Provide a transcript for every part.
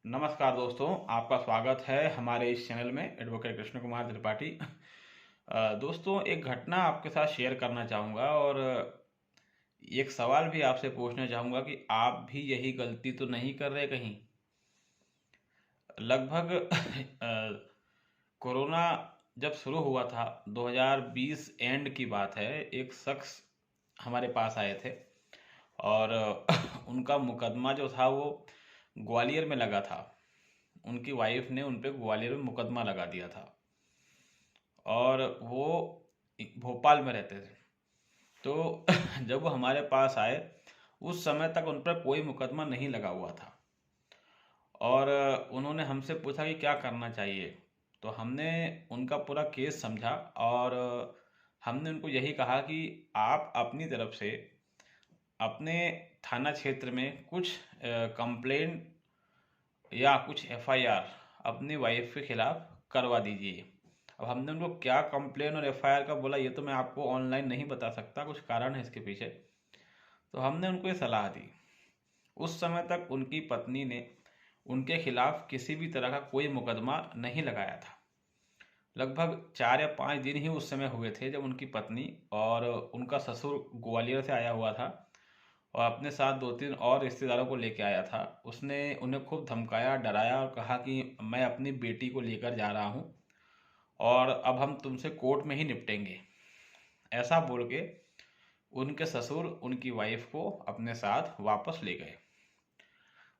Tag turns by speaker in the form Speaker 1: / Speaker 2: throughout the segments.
Speaker 1: नमस्कार दोस्तों, आपका स्वागत है हमारे इस चैनल में एडवोकेट कृष्ण कुमार त्रिपाठी। दोस्तों, एक घटना आपके साथ शेयर करना चाहूँगा और एक सवाल भी आपसे पूछना चाहूँगा कि आप भी यही गलती तो नहीं कर रहे कहीं। लगभग कोरोना जब शुरू हुआ था 2020 एंड की बात है। एक शख्स हमारे पास आए थे और उनका मुकदमा जो था वो ग्वालियर में लगा था। उनकी वाइफ ने उन पे ग्वालियर में मुकदमा लगा दिया था और वो भोपाल में रहते थे। तो जब वो हमारे पास आए, उस समय तक उन पर कोई मुकदमा नहीं लगा हुआ था और उन्होंने हमसे पूछा कि क्या करना चाहिए। तो हमने उनका पूरा केस समझा और हमने उनको यही कहा कि आप अपनी तरफ से अपने थाना क्षेत्र में कुछ कंप्लेंट या कुछ एफआईआर अपनी वाइफ के खिलाफ करवा दीजिए। अब हमने उनको क्या कंप्लेन और एफआईआर का बोला, ये तो मैं आपको ऑनलाइन नहीं बता सकता, कुछ कारण है इसके पीछे। तो हमने उनको ये सलाह दी। उस समय तक उनकी पत्नी ने उनके खिलाफ किसी भी तरह का कोई मुकदमा नहीं लगाया था। लगभग 4 या 5 दिन ही उस समय हुए थे जब उनकी पत्नी और उनका ससुर ग्वालियर से आया हुआ था और अपने साथ 2-3 और रिश्तेदारों को लेके आया था। उसने उन्हें खूब धमकाया, डराया और कहा कि मैं अपनी बेटी को लेकर जा रहा हूँ और अब हम तुमसे कोर्ट में ही निपटेंगे। ऐसा बोल के उनके ससुर उनकी वाइफ को अपने साथ वापस ले गए।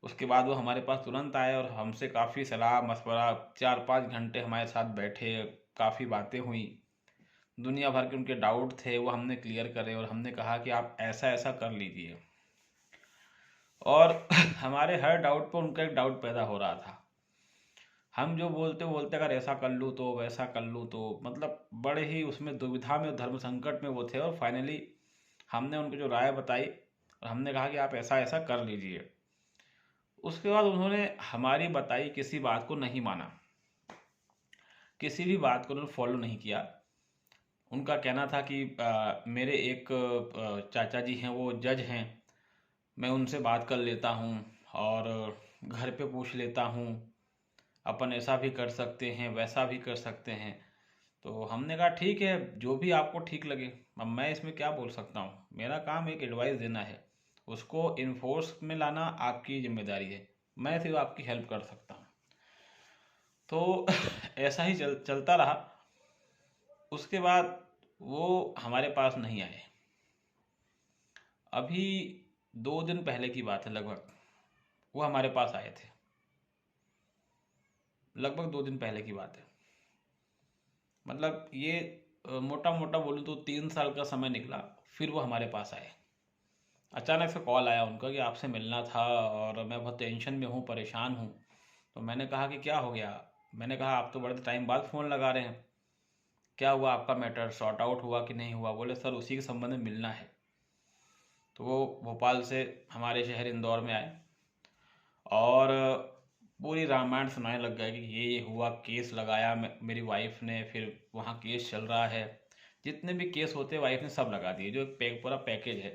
Speaker 1: उसके बाद वो हमारे पास तुरंत आए और हमसे काफ़ी सलाह मशवरा, 4-5 घंटे हमारे साथ बैठे, काफ़ी बातें हुई। दुनिया भर के उनके डाउट थे वो हमने क्लियर करे और हमने कहा कि आप ऐसा ऐसा कर लीजिए। और हमारे हर डाउट पर उनका एक डाउट पैदा हो रहा था। हम जो बोलते बोलते अगर ऐसा कर लूँ तो वैसा कर लूँ तो, मतलब बड़े ही उसमें दुविधा में, धर्म संकट में वो थे। और फाइनली हमने उनको जो राय बताई और हमने कहा कि आप ऐसा ऐसा कर लीजिए। उसके बाद उन्होंने हमारी बताई किसी बात को नहीं माना, किसी भी बात को उन्होंने फॉलो नहीं किया। उनका कहना था कि मेरे एक चाचा जी हैं, वो जज हैं, मैं उनसे बात कर लेता हूँ और घर पे पूछ लेता हूँ, अपन ऐसा भी कर सकते हैं वैसा भी कर सकते हैं। तो हमने कहा ठीक है, जो भी आपको ठीक लगे। अब मैं इसमें क्या बोल सकता हूँ, मेरा काम एक एडवाइस देना है, उसको इन्फोर्स में लाना आपकी जिम्मेदारी है, मैं सिर्फ आपकी हेल्प कर सकता हूँ। तो ऐसा ही चलता रहा। उसके बाद वो हमारे पास नहीं आए। अभी 2 दिन पहले की बात है, लगभग वो हमारे पास आए थे। लगभग 2 दिन पहले की बात है। मतलब ये मोटा मोटा बोलूँ तो 3 साल का समय निकला। फिर वो हमारे पास आए। अचानक से कॉल आया उनका कि आपसे मिलना था और मैं बहुत टेंशन में हूँ, परेशान हूँ। तो मैंने कहा कि क्या हो गया। मैंने कहा आप तो बड़े टाइम बाद फ़ोन लगा रहे हैं, क्या हुआ, आपका मैटर सॉर्ट आउट हुआ कि नहीं हुआ। बोले सर उसी के संबंध में मिलना है। तो वो भोपाल से हमारे शहर इंदौर में आए और पूरी रामायण सुनाने लग गए कि ये हुआ, केस लगाया मेरी वाइफ ने, फिर वहाँ केस चल रहा है। जितने भी केस होते वाइफ ने सब लगा दिए, जो एक पूरा पैकेज है।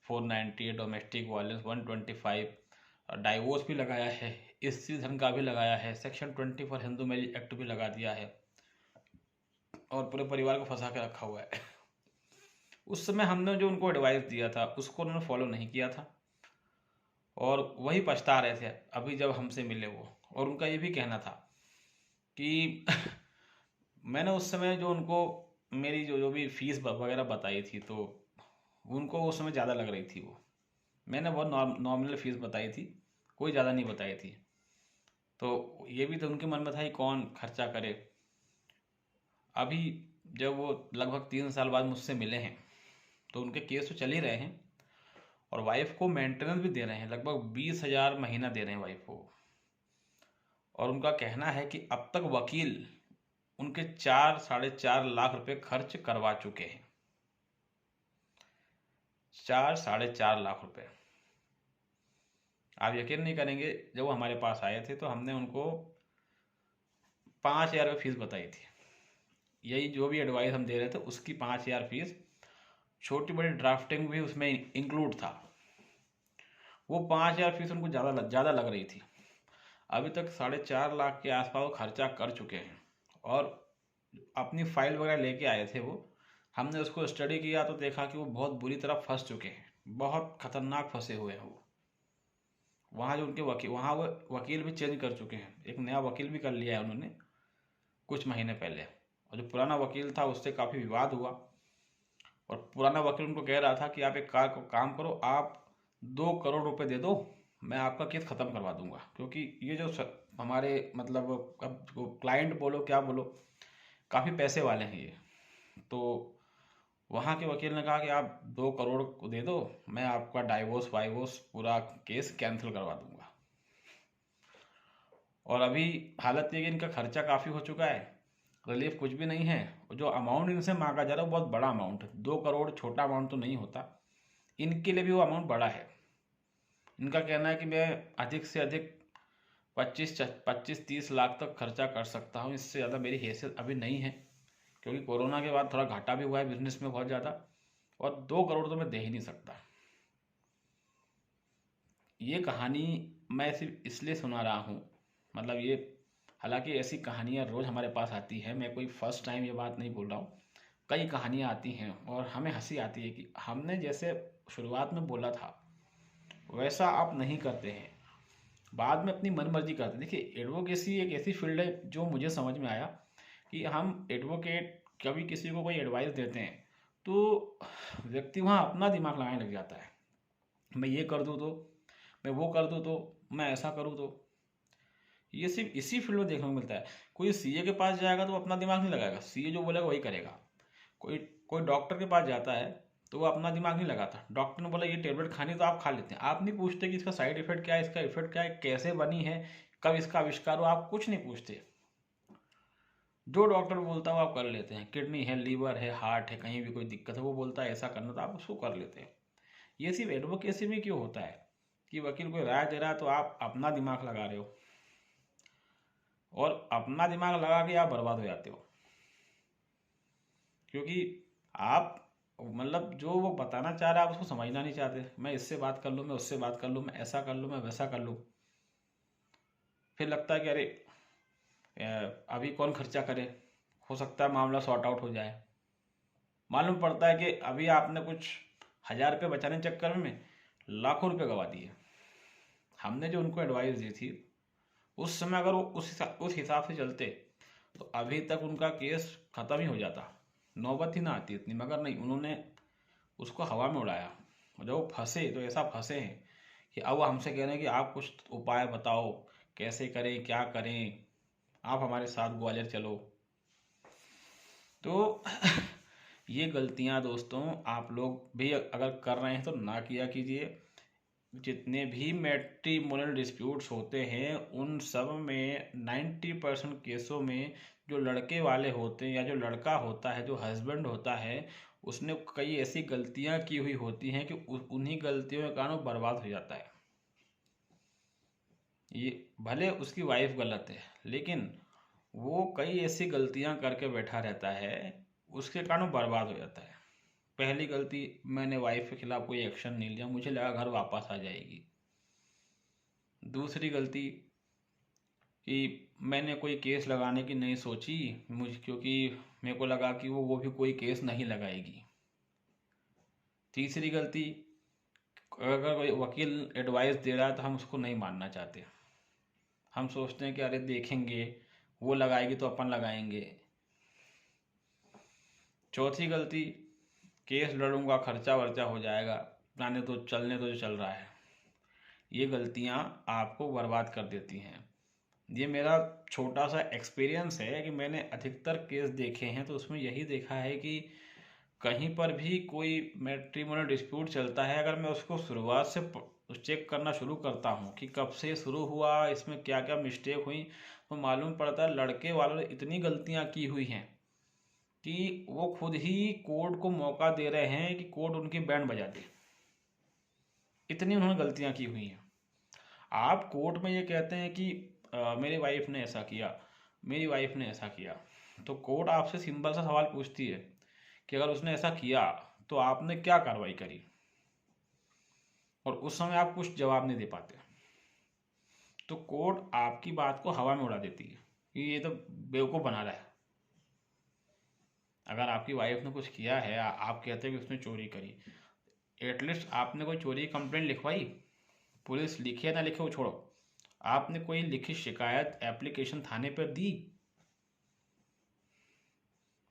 Speaker 1: 490 डोमेस्टिक वायलेंस, 125 डाइवोर्स भी लगाया है, स्त्री धन का भी लगाया है, सेक्शन 24 हिंदू मैरिज एक्ट भी लगा दिया है और पूरे परिवार को फंसा के रखा हुआ है। उस समय हमने जो उनको एडवाइस दिया था उसको उन्होंने फॉलो नहीं किया था और वही पछता रहे थे अभी जब हमसे मिले वो। और उनका ये भी कहना था कि मैंने उस समय जो उनको मेरी जो जो भी फीस वगैरह बताई थी, तो उनको उस समय ज़्यादा लग रही थी। वो मैंने बहुत नॉमिनल फीस बताई थी, कोई ज़्यादा नहीं बताई थी। तो ये भी तो उनके मन में था कि कौन खर्चा करे। अभी जब वो लगभग 3 साल बाद मुझसे मिले हैं तो उनके केस तो चल ही रहे हैं और वाइफ को मेंटेनेंस भी दे रहे हैं, लगभग 20,000 महीना दे रहे हैं वाइफ को। और उनका कहना है कि अब तक वकील उनके 4-4.5 लाख रुपए खर्च करवा चुके हैं। 4-4.5 लाख रुपए। आप यकीन नहीं करेंगे, जब वो हमारे पास आए थे तो हमने उनको 5,000 रुपये फीस बताई थी। यही जो भी एडवाइस हम दे रहे थे उसकी 5,000 फीस, छोटी बड़ी ड्राफ्टिंग भी उसमें इंक्लूड था। वो 5,000 फीस उनको ज़्यादा लग रही थी। अभी तक 4.5 लाख के आसपास वो खर्चा कर चुके हैं। और अपनी फाइल वगैरह लेके आए थे वो, हमने उसको स्टडी किया तो देखा कि वो बहुत बुरी तरह फंस चुके हैं, बहुत खतरनाक फंसे हुए हैं वो। वहाँ जो उनके वकील, वहाँ वो वकील भी चेंज कर चुके हैं, एक नया वकील भी कर लिया है उन्होंने कुछ महीने पहले। और जो पुराना वकील था उससे काफ़ी विवाद हुआ, और पुराना वकील उनको कह रहा था कि आप एक काम करो, आप 2 करोड़ रुपए दे दो, मैं आपका केस ख़त्म करवा दूंगा। क्योंकि ये जो हमारे मतलब, अब क्लाइंट बोलो क्या बोलो, काफ़ी पैसे वाले हैं ये। तो वहाँ के वकील ने कहा कि आप 2 करोड़ को दे दो, मैं आपका डाइवोर्स वाइवोर्स पूरा केस कैंसिल करवा दूंगा। और अभी हालत ये कि इनका खर्चा काफ़ी हो चुका है, रिलीफ कुछ भी नहीं है। जो अमाउंट इनसे मांगा जा रहा है वो बहुत बड़ा अमाउंट है, 2 करोड़ छोटा अमाउंट तो नहीं होता, इनके लिए भी वो अमाउंट बड़ा है। इनका कहना है कि मैं अधिक से अधिक 25-30 लाख तक खर्चा कर सकता हूँ, इससे ज़्यादा मेरी हैसियत अभी नहीं है, क्योंकि कोरोना के बाद थोड़ा घाटा भी हुआ है बिजनेस में बहुत ज़्यादा, और 2 करोड़ तो मैं दे ही नहीं सकता। ये कहानी मैं सिर्फ इसलिए सुना रहा हूँ, मतलब ये, हालांकि ऐसी कहानियाँ रोज़ हमारे पास आती है, मैं कोई फर्स्ट टाइम ये बात नहीं बोल रहा हूँ, कई कहानियाँ आती हैं और हमें हंसी आती है कि हमने जैसे शुरुआत में बोला था वैसा आप नहीं करते हैं, बाद में अपनी मन मर्जी करते हैं। देखिए, एडवोकेसी एक ऐसी फील्ड है जो मुझे समझ में आया कि हम एडवोकेट कभी किसी को कोई एडवाइस देते हैं तो व्यक्ति वहाँ अपना दिमाग लगाने लग जाता है, मैं ये कर दूँ तो, मैं वो कर दूँ तो, मैं ऐसा करूँ तो। ये सिर्फ इसी फील्ड में देखने को मिलता है। कोई सीए के पास जाएगा तो वो अपना दिमाग नहीं लगाएगा, सीए जो बोलेगा वही करेगा। कोई कोई डॉक्टर के पास जाता है तो वो अपना दिमाग नहीं लगाता, डॉक्टर ने बोला ये टेबलेट खानी तो आप खा लेते हैं, आप नहीं पूछते कि इसका साइड इफेक्ट क्या है, इसका इफेक्ट क्या है, कैसे बनी है, कब इसका आविष्कार हो, आप कुछ नहीं पूछते। जो डॉक्टर बोलता है वो आप कर लेते हैं, किडनी है, लीवर है, हार्ट है, कहीं भी कोई दिक्कत है वो बोलता है ऐसा करना तो आप उसको कर लेते हैं। ये सिर्फ एडवोकेसी में क्यों होता है कि वकील कोई राय दे रहा है तो आप अपना दिमाग लगा रहे हो, और अपना दिमाग लगा के आप बर्बाद हो जाते हो। क्योंकि आप, मतलब जो वो बताना चाह रहा है आप उसको समझना नहीं चाहते, मैं इससे बात कर लूँ, मैं उससे बात कर लूँ, मैं ऐसा कर लूँ, मैं वैसा कर लूँ। फिर लगता है कि अरे अभी कौन खर्चा करे, हो सकता है मामला सॉर्ट आउट हो जाए। मालूम पड़ता है कि अभी आपने कुछ 1000 रुपये बचाने के चक्कर में लाखों रुपए गवा दिए। हमने जो उनको एडवाइस दी थी उस समय अगर वो उस हिसाब से चलते तो अभी तक उनका केस ख़त्म ही हो जाता, नौबत ही ना आती इतनी। मगर नहीं, उन्होंने उसको हवा में उड़ाया, और जब वो फंसे तो ऐसा फंसे हैं कि अब वो हमसे कह रहे हैं कि आप कुछ उपाय बताओ, कैसे करें, क्या करें, आप हमारे साथ ग्वालियर चलो। तो ये गलतियां दोस्तों आप लोग भी अगर कर रहे हैं तो ना किया कीजिए। जितने भी मैट्रिमोनियल डिस्प्यूट्स होते हैं उन सब में 90% केसों में जो लड़के वाले होते हैं या जो लड़का होता है, जो हस्बैंड होता है, उसने कई ऐसी गलतियां की हुई होती हैं कि उन्हीं गलतियों के कारण वो बर्बाद हो जाता है। ये भले उसकी वाइफ गलत है, लेकिन वो कई ऐसी गलतियां करके बैठा रहता है, उसके कारण वो बर्बाद हो जाता है। पहली गलती, मैंने वाइफ के खिलाफ कोई एक्शन नहीं लिया, मुझे लगा घर वापस आ जाएगी। दूसरी गलती कि मैंने कोई केस लगाने की नहीं सोची, मुझे, क्योंकि मेरे को लगा कि वो भी कोई केस नहीं लगाएगी। तीसरी गलती, अगर कोई वकील एडवाइस दे रहा है तो हम उसको नहीं मानना चाहते, हम सोचते हैं कि अरे देखेंगे, वो लगाएगी तो अपन लगाएंगे। चौथी गलती, केस लड़ूंगा, खर्चा वर्चा हो जाएगा, जाने तो, चलने तो जो चल रहा है। ये गलतियां आपको बर्बाद कर देती हैं। ये मेरा छोटा सा एक्सपीरियंस है कि मैंने अधिकतर केस देखे हैं तो उसमें यही देखा है कि कहीं पर भी कोई मैट्रिमोनियल डिस्प्यूट चलता है, अगर मैं उसको शुरुआत से चेक करना शुरू करता हूँ कि कब से शुरू हुआ, इसमें क्या क्या मिस्टेक हुई, तो मालूम पड़ता है लड़के वालों ने इतनी गलतियाँ की हुई हैं कि वो खुद ही कोर्ट को मौका दे रहे हैं कि कोर्ट उनकी बैंड बजा दे, इतनी उन्होंने गलतियाँ की हुई हैं। आप कोर्ट में ये कहते हैं कि मेरी वाइफ ने ऐसा किया, मेरी वाइफ ने ऐसा किया, तो कोर्ट आपसे सिंपल सा सवाल पूछती है कि अगर उसने ऐसा किया तो आपने क्या कार्रवाई करी, और उस समय आप कुछ जवाब नहीं दे पाते। तो कोर्ट आपकी बात को हवा में उड़ा देती है कि ये तो बेवकूफ़ बना रहा है। अगर आपकी वाइफ ने कुछ किया है, आप कहते हैं कि उसने चोरी करी, एटलीस्ट आपने कोई चोरी की कंप्लेंट लिखवाई? पुलिस लिखे या ना लिखे वो छोड़ो, आपने कोई लिखित शिकायत एप्लीकेशन थाने पर दी?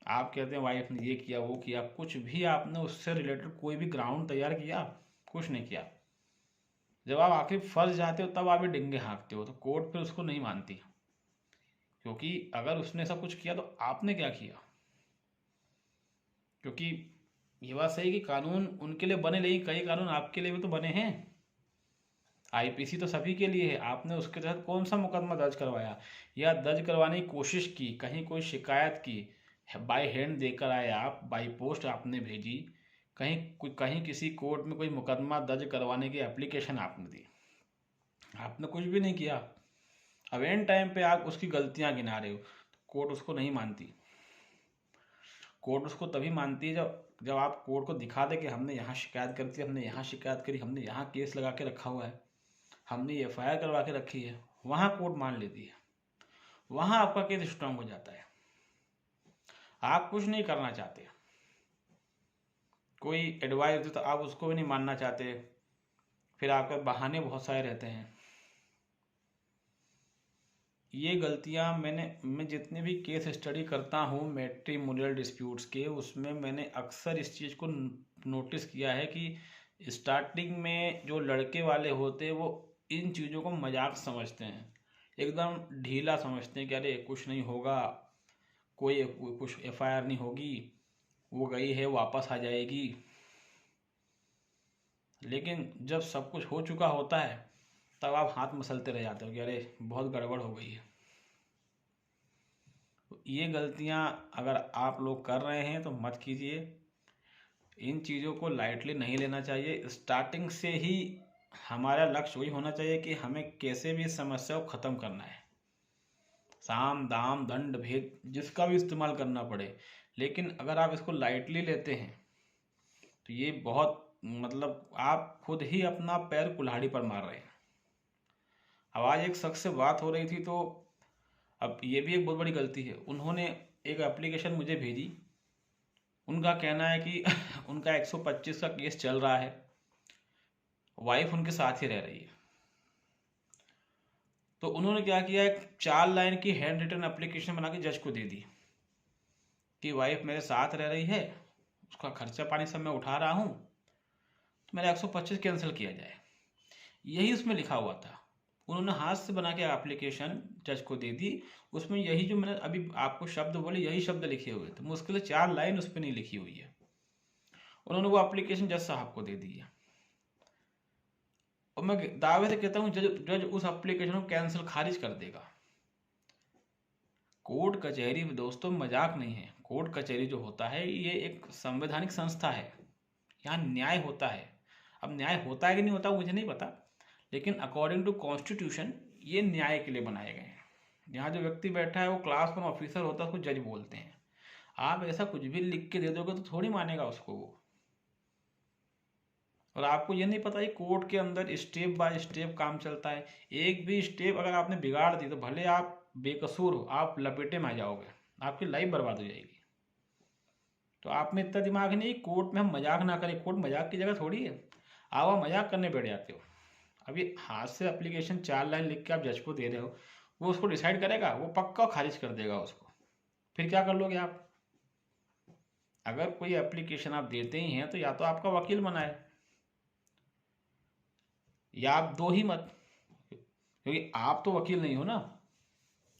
Speaker 1: आप कहते हैं वाइफ ने ये किया वो किया, कुछ भी आपने उससे रिलेटेड कोई भी ग्राउंड तैयार किया? कुछ नहीं किया। जब आप आखिर फंस जाते हो तब आप ये डिंगे हाँकते हो, तो कोर्ट फिर उसको नहीं मानती, क्योंकि अगर उसने ऐसा कुछ किया तो आपने क्या किया? क्योंकि ये बात सही कि कानून उनके लिए बने, लेकिन कई कानून आपके लिए भी तो बने हैं। आईपीसी तो सभी के लिए है, आपने उसके तहत कौन सा मुकदमा दर्ज करवाया या दर्ज करवाने की कोशिश की, कहीं कोई शिकायत की, बाय हैंड देकर आए आप, बाय पोस्ट आपने भेजी, कहीं किसी कोर्ट में कोई मुकदमा दर्ज करवाने की एप्लीकेशन आपने दी? आपने कुछ भी नहीं किया। अब एंड टाइम पे आप उसकी गलतियां गिना रहे हो, तो कोर्ट उसको नहीं मानती। कोर्ट उसको तभी मानती है जब आप कोर्ट को दिखा दे कि हमने यहाँ शिकायत कर दी, हमने यहाँ शिकायत करी, हमने यहाँ केस लगा के रखा हुआ है, हमने एफआईआर करवा के रखी है, वहाँ कोर्ट मान लेती है, वहाँ आपका केस स्ट्रांग हो जाता है। आप कुछ नहीं करना चाहते, कोई एडवाइस दे तो आप उसको भी नहीं मानना चाहते, फिर आपके बहाने बहुत सारे रहते हैं। ये गलतियां मैं जितने भी केस स्टडी करता हूँ मैट्रिमोनियल डिस्प्यूट्स के, उसमें मैंने अक्सर इस चीज़ को नोटिस किया है कि स्टार्टिंग में जो लड़के वाले होते हैं वो इन चीज़ों को मजाक समझते हैं, एकदम ढीला समझते हैं कि अरे कुछ नहीं होगा, कोई कुछ एफआईआर नहीं होगी, वो गई है वापस आ जाएगी। लेकिन जब सब कुछ हो चुका होता है तब आप हाथ मसलते रह जाते हो कि अरे बहुत गड़बड़ हो गई है। ये गलतियां अगर आप लोग कर रहे हैं तो मत कीजिए, इन चीज़ों को लाइटली नहीं लेना चाहिए। स्टार्टिंग से ही हमारा लक्ष्य वही होना चाहिए कि हमें कैसे भी समस्या को ख़त्म करना है, साम दाम दंड भेद जिसका भी इस्तेमाल करना पड़े। लेकिन अगर आप इसको लाइटली लेते हैं तो ये बहुत मतलब आप खुद ही अपना पैर कुल्हाड़ी पर मार रहे हैं। अब आज एक शख्स से बात हो रही थी, तो अब ये भी एक बहुत बड़ी गलती है, उन्होंने एक एप्लीकेशन मुझे भेजी, उनका कहना है कि उनका 125 का केस चल रहा है, वाइफ उनके साथ ही रह रही है। तो उन्होंने क्या किया, एक 4 लाइन की हैंड रिटन एप्लीकेशन बना के जज को दे दी कि वाइफ मेरे साथ रह रही है, उसका खर्चा पानी सब मैं उठा रहा हूँ, तो मेरा 125 कैंसिल किया जाए। यही उसमें लिखा हुआ था, उन्होंने हाथ से बना के एप्लीकेशन जज को दे दी। उसमें यही जो मैंने अभी आपको शब्द बोले यही शब्द लिखे हुए थे, मुश्किल 4 लाइन उस पर नहीं लिखी हुई है। उन्होंने वो एप्लीकेशन जज साहब को दे दी है, और मैं दावे से कहता हूँ जज उस एप्लीकेशन को कैंसिल खारिज कर देगा। कोर्ट कचहरी दोस्तों मजाक नहीं है, कोर्ट कचहरी जो होता है ये एक संवैधानिक संस्था है, यहाँ न्याय होता है। अब न्याय होता है कि नहीं होता मुझे नहीं पता, लेकिन अकॉर्डिंग टू कॉन्स्टिट्यूशन ये न्याय के लिए बनाए गए हैं। यहाँ जो व्यक्ति बैठा है वो क्लास 1 ऑफिसर होता है, उसको जज बोलते हैं। आप ऐसा कुछ भी लिख के दे दोगे तो थोड़ी मानेगा उसको वो। और आपको ये नहीं पता कि कोर्ट के अंदर स्टेप बाय स्टेप काम चलता है, एक भी स्टेप अगर आपने बिगाड़ दी तो भले आप बेकसूर हो, आप लपेटे में आ जाओगे, आपकी लाइफ बर्बाद हो जाएगी। तो आप में इतना दिमाग नहीं, कोर्ट में हम मजाक ना करें, कोर्ट मजाक की जगह थोड़ी है, आप मजाक करने बैठ जाते हो। अभी हाथ से एप्लीकेशन 4 लाइन लिख के आप जज को दे रहे हो, वो उसको डिसाइड करेगा, वो पक्का खारिज कर देगा उसको। फिर क्या कर लोगे आप? अगर कोई एप्लीकेशन आप देते ही हैं तो या तो आपका वकील बनाए या आप दो ही मत, क्योंकि आप तो वकील नहीं हो ना।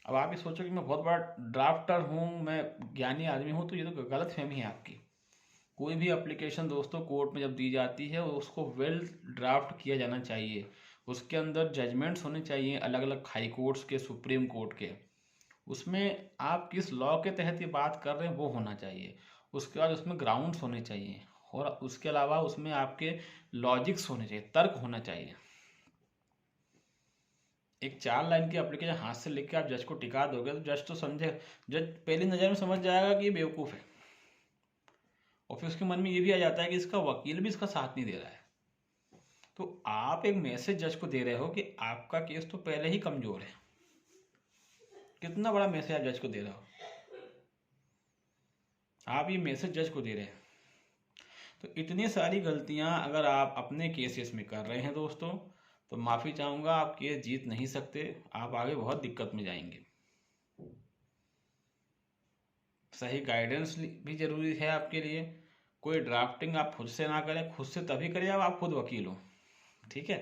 Speaker 1: अब आप ये सोचो कि मैं बहुत बड़ा ड्राफ्टर हूँ, मैं ज्ञानी आदमी हूँ, तो ये तो गलत फहमी है आपकी। कोई भी एप्लीकेशन दोस्तों कोर्ट में जब दी जाती है उसको वेल ड्राफ्ट किया जाना चाहिए, उसके अंदर जजमेंट्स होने चाहिए अलग अलग हाई कोर्ट्स के, सुप्रीम कोर्ट के, उसमें आप किस लॉ के तहत ये बात कर रहे हैं वो होना चाहिए। उसके बाद उसमें ग्राउंड्स होने चाहिए, और उसके अलावा उसमें आपके लॉजिक्स होने चाहिए, तर्क होना चाहिए। एक 4 लाइन की एप्लीकेशन हाथ से लिख के आप जज को टिका दोगे तो जज तो समझे, जज पहली नज़र में समझ जाएगा कि ये बेवकूफ़ है, और फिर उसके मन में ये भी आ जाता है कि इसका वकील भी इसका साथ नहीं दे रहा है, तो आप एक मैसेज जज को दे रहे हो कि आपका केस तो पहले ही कमजोर है। कितना बड़ा मैसेज आप जज को दे रहे हो, आप ये मैसेज जज को दे रहे हैं। तो इतनी सारी गलतियां अगर आप अपने केसेस में कर रहे हैं दोस्तों, तो माफ़ी चाहूँगा, आप केस जीत नहीं सकते, आप आगे बहुत दिक्कत में जाएंगे। सही गाइडेंस भी जरूरी है आपके लिए। कोई ड्राफ्टिंग आप खुद से ना करें, खुद से तभी करें जब आप खुद वकील हो, ठीक है।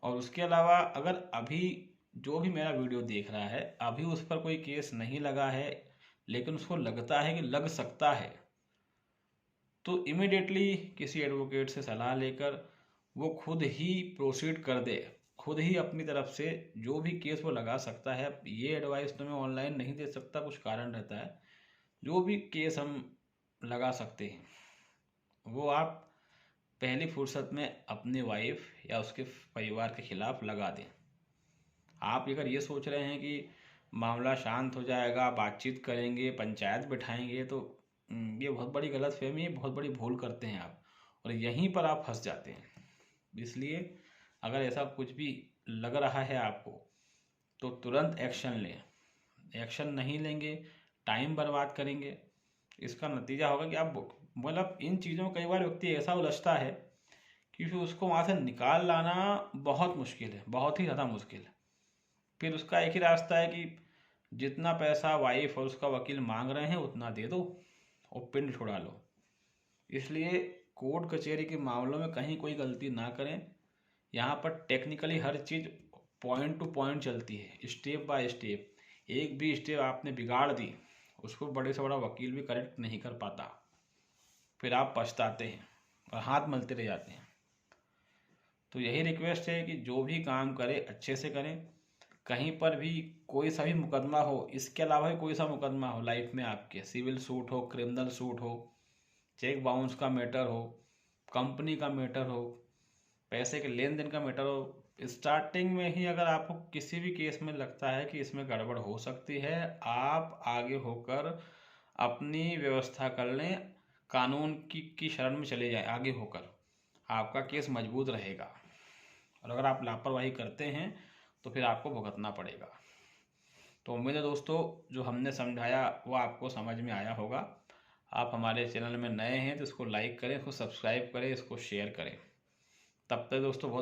Speaker 1: और उसके अलावा अगर अभी जो भी मेरा वीडियो देख रहा है, अभी उस पर कोई केस नहीं लगा है, लेकिन उसको लगता है कि लग सकता है, तो इमिडिएटली किसी एडवोकेट से सलाह लेकर वो खुद ही प्रोसीड कर दे, खुद ही अपनी तरफ से जो भी केस वो लगा सकता है। ये एडवाइस तो मैं ऑनलाइन नहीं दे सकता, कुछ कारण रहता है। जो भी केस हम लगा सकते हैं वो आप पहली फुर्सत में अपनी वाइफ या उसके परिवार के खिलाफ लगा दें। आप अगर ये सोच रहे हैं कि मामला शांत हो जाएगा, बातचीत करेंगे, पंचायत बिठाएंगे, तो ये बहुत बड़ी गलतफहमी है, बहुत बड़ी भूल करते हैं आप, और यहीं पर आप फंस जाते हैं। इसलिए अगर ऐसा कुछ भी लग रहा है आपको, तो तुरंत एक्शन लें। एक्शन नहीं लेंगे, टाइम बर्बाद करेंगे, इसका नतीजा होगा कि आप मतलब इन चीज़ों में कई बार व्यक्ति ऐसा उलझता है कि फिर उसको वहाँ से निकाल लाना बहुत मुश्किल है, बहुत ही ज़्यादा मुश्किल है। फिर उसका एक ही रास्ता है कि जितना पैसा वाइफ और उसका वकील मांग रहे हैं उतना दे दो और पिंड छुड़ा लो। इसलिए कोर्ट कचहरी के मामलों में कहीं कोई गलती ना करें। यहाँ पर टेक्निकली हर चीज़ पॉइंट टू पॉइंट चलती है, स्टेप बाय स्टेप। एक भी स्टेप आपने बिगाड़ दी, उसको बड़े से बड़ा वकील भी करेक्ट नहीं कर पाता, फिर आप पछताते हैं और हाथ मलते रह जाते हैं। तो यही रिक्वेस्ट है कि जो भी काम करें अच्छे से करें। कहीं पर भी कोई सा भी मुकदमा हो, इसके अलावा भी कोई सा मुकदमा हो लाइफ में आपके, सिविल सूट हो, क्रिमिनल सूट हो, चेक बाउंस का मैटर हो, कंपनी का मैटर हो, पैसे के लेन देन का मैटर हो, स्टार्टिंग में ही अगर आपको किसी भी केस में लगता है कि इसमें गड़बड़ हो सकती है, आप आगे होकर अपनी व्यवस्था कर लें, कानून की शरण में चले जाएं। आगे होकर आपका केस मजबूत रहेगा, और अगर आप लापरवाही करते हैं तो फिर आपको भुगतना पड़ेगा। तो उम्मीद है दोस्तों जो हमने समझाया वो आपको समझ में आया होगा। आप हमारे चैनल में नए हैं तो इसको लाइक करें, इसको सब्सक्राइब करें, इसको शेयर करें। तब तक दोस्तों बहुत